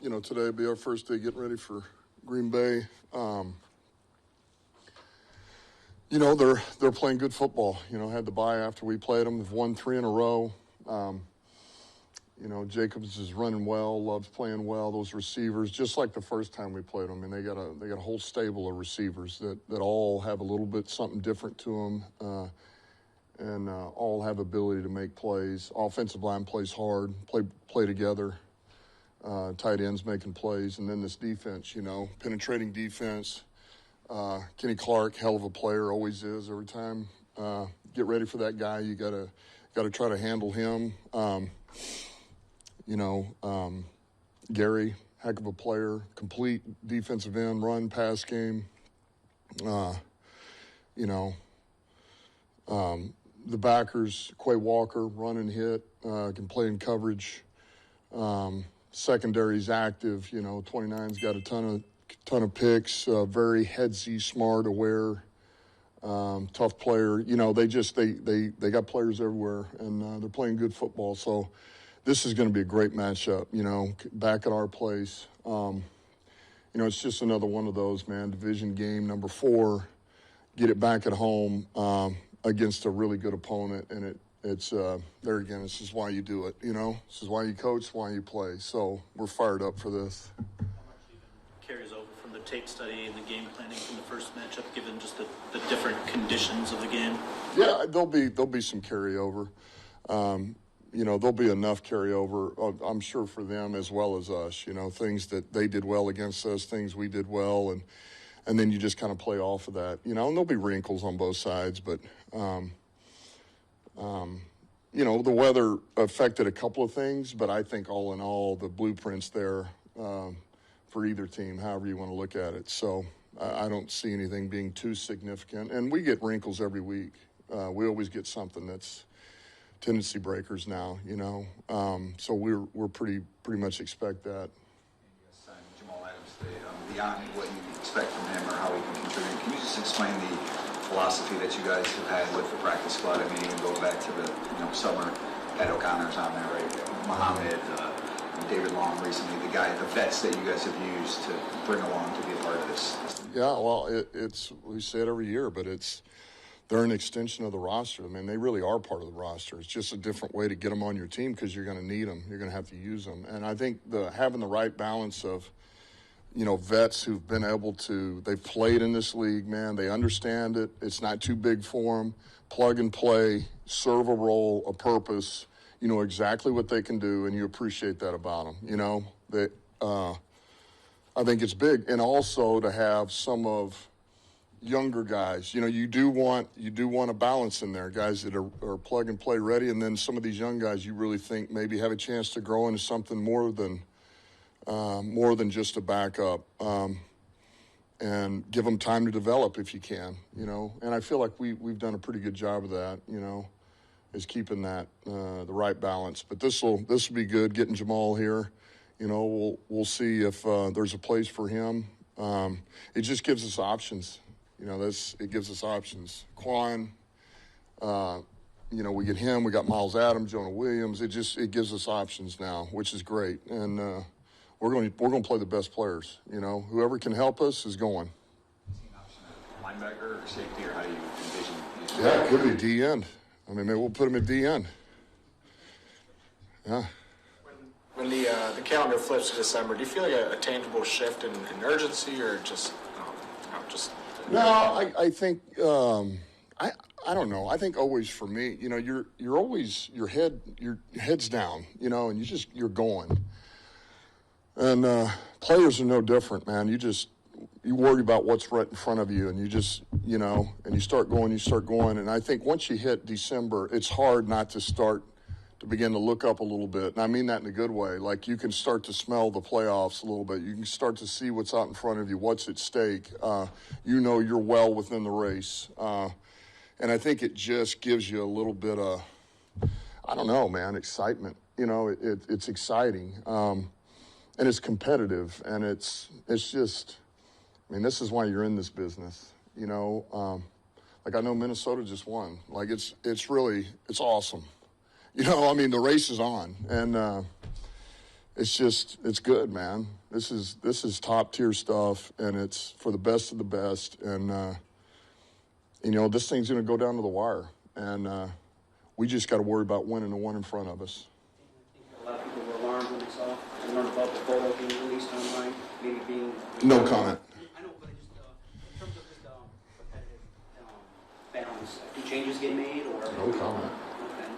today will be our first day getting ready for Green Bay. They're playing good football. Had the bye after we played them. They've won 3 in a row. Jacobs is running well, loves playing well. Those receivers, just like the first time we played them, and they got a whole stable of receivers that all have a little bit something different to them, and all have ability to make plays. Offensive line plays hard, play together. Tight ends making plays, and then this defense, penetrating defense. Kenny Clark, hell of a player, always is every time. Get ready for that guy. You gotta try to handle him. Gary, heck of a player, complete defensive end, run, pass game. The backers, Quay Walker, run and hit, can play in coverage. Secondary's active, 29's got a ton of picks, very headsy, smart, aware, tough player. They got players everywhere, and they're playing good football. So this is going to be a great matchup, back at our place. It's just another one of those, man, division game, number 4, get it back at home against a really good opponent, and it's there again, this is why you do it, This is why you coach, why you play. So we're fired up for this. How much even carries over from the tape study and the game planning from the first matchup, given just the different conditions of the game? Yeah, there'll be some carryover. There'll be enough carryover, I'm sure, for them as well as us, things that they did well against us, things we did well, and then you just kind of play off of that, and there'll be wrinkles on both sides, but, the weather affected a couple of things, but I think all in all, the blueprint's there for either team, however you want to look at it. So I don't see anything being too significant. And we get wrinkles every week. We always get something that's tendency breakers now, So we're pretty much expect that. Jamal Adams, beyond what you expect from him or how he can contribute, can you just explain the philosophy that you guys have had with the practice squad? I mean, even go back to the summer, Pat O'Connor's on there, right? Muhammad, David Long recently, the vets that you guys have used to bring along to be a part of this. Yeah, well, we say it every year, but they're an extension of the roster. I mean, they really are part of the roster. It's just a different way to get them on your team because you're going to need them. You're going to have to use them. And I think having the right balance of, vets who've been able to, they've played in this league, man. They understand it. It's not too big for them. Plug and play, serve a role, a purpose. You know exactly what they can do, and you appreciate that about them. I think it's big. And also to have some of younger guys, you do want a balance in there, guys that are plug and play ready, and then some of these young guys you really think maybe have a chance to grow into something more than just a backup, and give them time to develop if you can, And I feel like we've done a pretty good job of that, is keeping that the right balance. But this will be good getting Jamal here. We'll see if there's a place for him. It just gives us options. It gives us options. Quan, we get him. We got Miles Adams, Jonah Williams. It gives us options now, which is great. And we're going to play the best players. Whoever can help us is going. Linebacker or safety, or how do you envision? Yeah, it could be D end. I mean, maybe we'll put him at D end. Yeah. When the calendar flips to December, do you feel like a tangible shift in urgency, or just just? No, I think I don't know. I think always for me, you're always your head's down, and you're going. And players are no different, man. You worry about what's right in front of you, and you start going. And I think once you hit December, it's hard not to begin to look up a little bit. And I mean that in a good way. Like, you can start to smell the playoffs a little bit. You can start to see what's out in front of you, what's at stake. You're well within the race. And I think it just gives you a little bit of, I don't know, man, excitement. It's exciting. And it's competitive. And it's just, this is why you're in this business. Like, I know Minnesota just won. Like, it's awesome. The race is on. And, it's good, man. This is top tier stuff, and it's for the best of the best. And this thing's going to go down to the wire, and we just got to worry about winning the one in front of us. I think a lot of people were alarmed when they saw and learned about the photo being released online, maybe being. No comment. I know, but just in terms of just competitive balance, do changes get made or? No comment. Okay.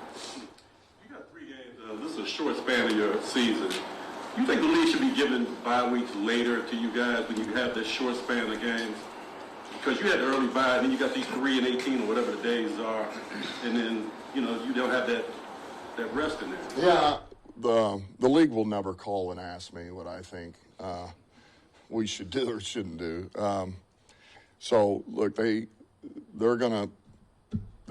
You got 3 games. This is a short span of your season. You think the league should be giving bye weeks later to you guys when you have this short span of games? Because you had the early bye, and then you got these 3 and 18 or whatever the days are, and then you don't have that rest in there. Yeah, the league will never call and ask me what I think we should do or shouldn't do. So look, they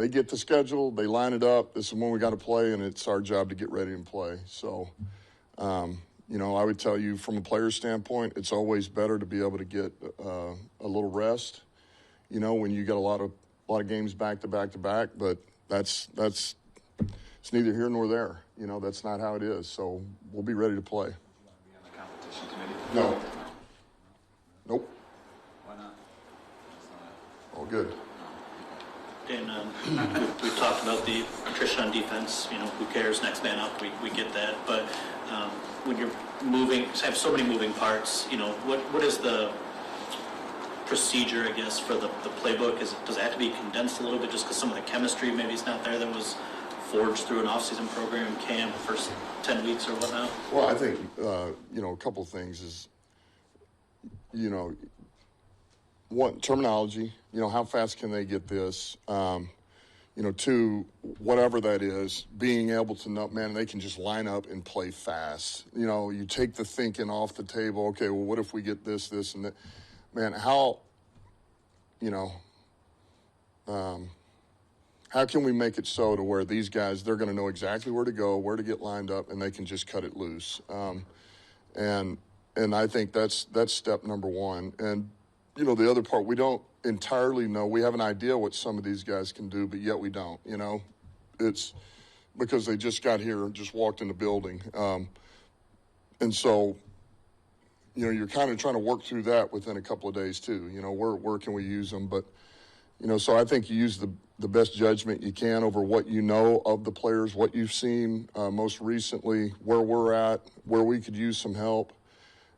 get the schedule, they line it up. This is when we got to play, and it's our job to get ready and play. So, I would tell you from a player standpoint, it's always better to be able to get a little rest. When you get a lot of games back to back to back, but that's it's neither here nor there. That's not how it is. So we'll be ready to play. You want to be on the competition committee? No. Nope. Why not? All good. Dan, we've talked about the attrition on defense. Who cares? Next man up. We get that. But when you're have so many moving parts. What is the procedure, I guess, for the playbook? Does it have to be condensed a little bit just because some of the chemistry maybe is not there that was forged through an off-season program, camp, first 10 weeks or whatnot? Well, I think, a couple of things is, one, terminology, how fast can they get this? Two, whatever that is, being able to know, man, they can just line up and play fast. You take the thinking off the table. Okay, well, what if we get this, and that? Man, how can we make it so to where these guys, they're going to know exactly where to go, where to get lined up, and they can just cut it loose. And I think that's step number one. And, the other part, we don't entirely know. We have an idea what some of these guys can do, but yet we don't, It's because they just got here and just walked in the building. And so, you're kind of trying to work through that within a couple of days too. Where can we use them? But, so I think you use the best judgment you can over what you know of the players, what you've seen most recently, where we're at, where we could use some help.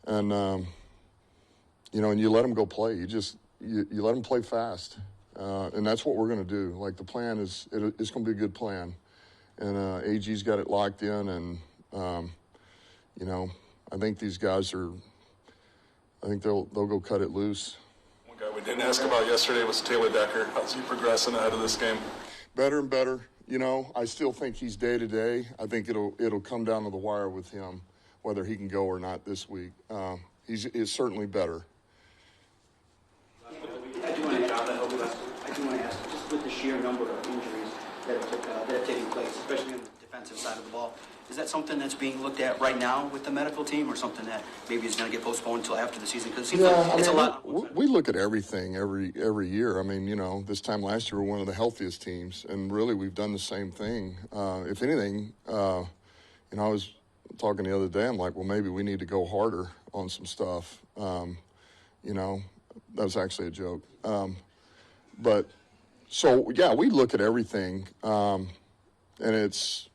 And, and you let them go play. You let them play fast. And that's what we're going to do. Like, the plan it's going to be a good plan. And AG's got it locked in. And, I think these guys they'll go cut it loose. One guy we didn't ask about yesterday was Taylor Decker. How's he progressing ahead of this game? Better and better. I still think he's day to day. I think it'll come down to the wire with him, whether he can go or not this week. He's certainly better. I do want to ask, just with the sheer number of injuries that have taken place, especially on the defensive side of the ball, is that something that's being looked at right now with the medical team, or something that maybe is going to get postponed until after the season? Because it seems like it's a lot. We look at everything every year. I mean, this time last year we were one of the healthiest teams, and really we've done the same thing. If anything, I was talking the other day. I'm like, well, maybe we need to go harder on some stuff. That was actually a joke. But so yeah, we look at everything, and it's.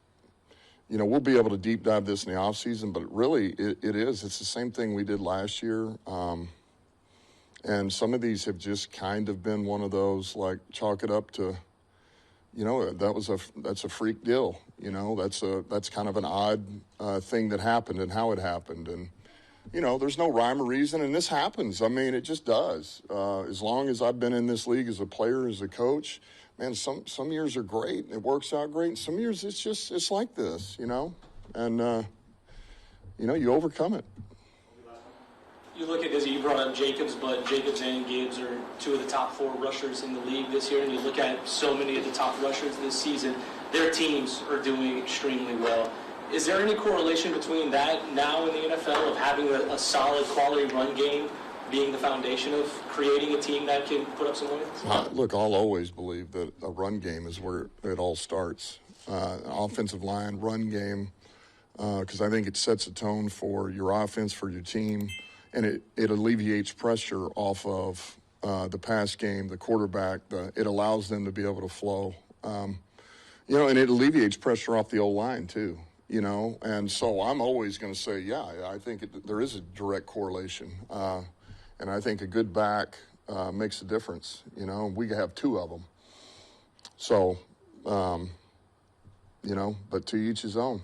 We'll be able to deep dive this in the off season, but really it's the same thing we did last year. And some of these have just kind of been one of those, like, chalk it up to, that's a freak deal. That's kind of an odd thing that happened and how it happened. And, there's no rhyme or reason, and this happens. I mean, it just does. As long as I've been in this league as a player, as a coach, man, some years are great, and it works out great, and some years it's like this, and, you overcome it. You look at this, you brought up Jacobs, but Jacobs and Gibbs are two of the top 4 rushers in the league this year, and you look at so many of the top rushers this season, their teams are doing extremely well. Is there any correlation between that now in the NFL of having a solid quality run game being the foundation of creating a team that can put up some wins? Look, I'll always believe that a run game is where it all starts. Offensive line, run game, because I think it sets a tone for your offense, for your team, and it alleviates pressure off of the pass game, the quarterback. It allows them to be able to flow. And it alleviates pressure off the O-line too, And so I'm always going to say, yeah, I think there is a direct correlation. And I think a good back makes a difference, We have two of them. So, but to each his own.